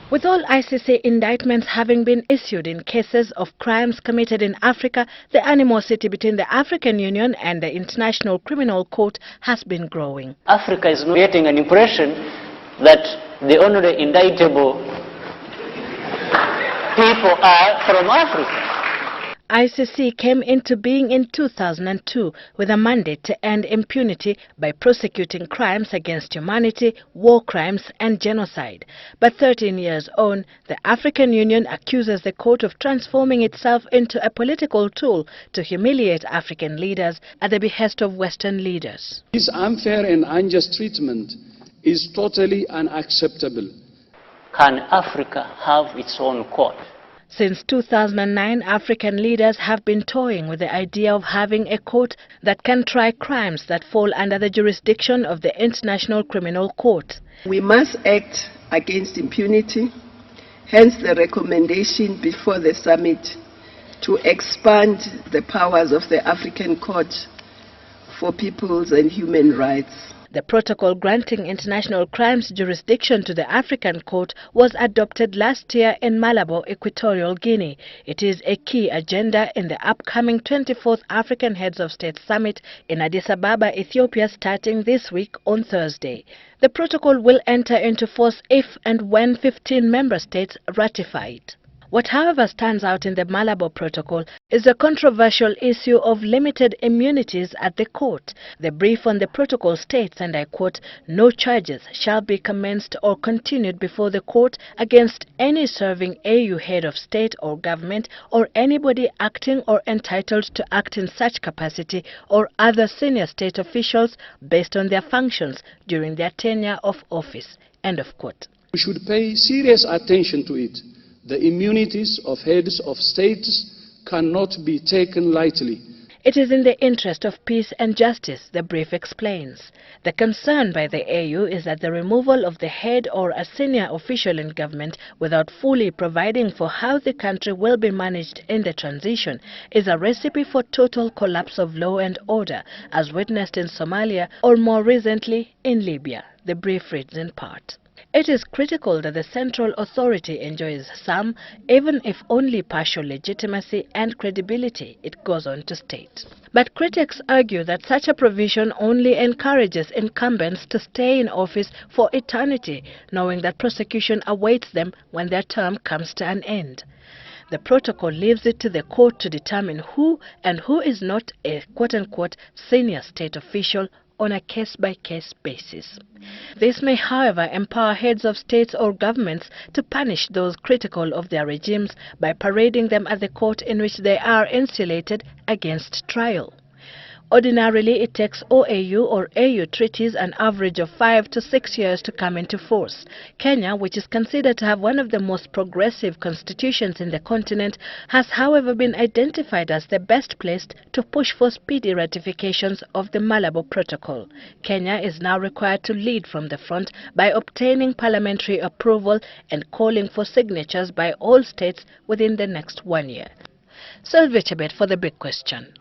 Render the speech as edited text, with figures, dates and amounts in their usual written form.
With all ICC indictments having been issued in cases of crimes committed in Africa, the animosity between the African Union and the International Criminal Court has been growing. Africa is getting an impression that the only indictable people are from Africa. ICC came into being in 2002 with a mandate to end impunity by prosecuting crimes against humanity, war crimes and genocide. But 13 years on, the African Union accuses the court of transforming itself into a political tool to humiliate African leaders at the behest of Western leaders. This unfair and unjust treatment is totally unacceptable. Can Africa have its own court? Since 2009, African leaders have been toying with the idea of having a court that can try crimes that fall under the jurisdiction of the International Criminal Court. We must act against impunity, hence the recommendation before the summit to expand the powers of the African Court for Peoples and Human Rights. The protocol granting international crimes jurisdiction to the African Court was adopted last year in Malabo, Equatorial Guinea. It is a key agenda in the upcoming 24th African Heads of State Summit in Addis Ababa, Ethiopia, starting this week on Thursday. The protocol will enter into force if and when 15 member states ratify it. What, however, stands out in the Malabo Protocol is the controversial issue of limited immunities at the court. The brief on the protocol states, and I quote, "No charges shall be commenced or continued before the court against any serving AU head of state or government or anybody acting or entitled to act in such capacity or other senior state officials based on their functions during their tenure of office." End of quote. We should pay serious attention to it. The immunities of heads of states cannot be taken lightly. It is in the interest of peace and justice, the brief explains. The concern by the AU is that the removal of the head or a senior official in government without fully providing for how the country will be managed in the transition is a recipe for total collapse of law and order, as witnessed in Somalia or more recently in Libya, the brief reads in part. It is critical that the central authority enjoys some, even if only partial legitimacy and credibility, it goes on to state. But critics argue that such a provision only encourages incumbents to stay in office for eternity, knowing that prosecution awaits them when their term comes to an end. The protocol leaves it to the court to determine who and who is not a quote-unquote senior state official on a case-by-case basis. This may, however, empower heads of states or governments to punish those critical of their regimes by parading them at the court in which they are insulated against trial. Ordinarily, it takes OAU or AU treaties an average of 5 to 6 years to come into force. Kenya, which is considered to have one of the most progressive constitutions in the continent, has however been identified as the best placed to push for speedy ratifications of the Malabo Protocol. Kenya is now required to lead from the front by obtaining parliamentary approval and calling for signatures by all states within the next 1 year. Sylvia Chebet for The Big Question.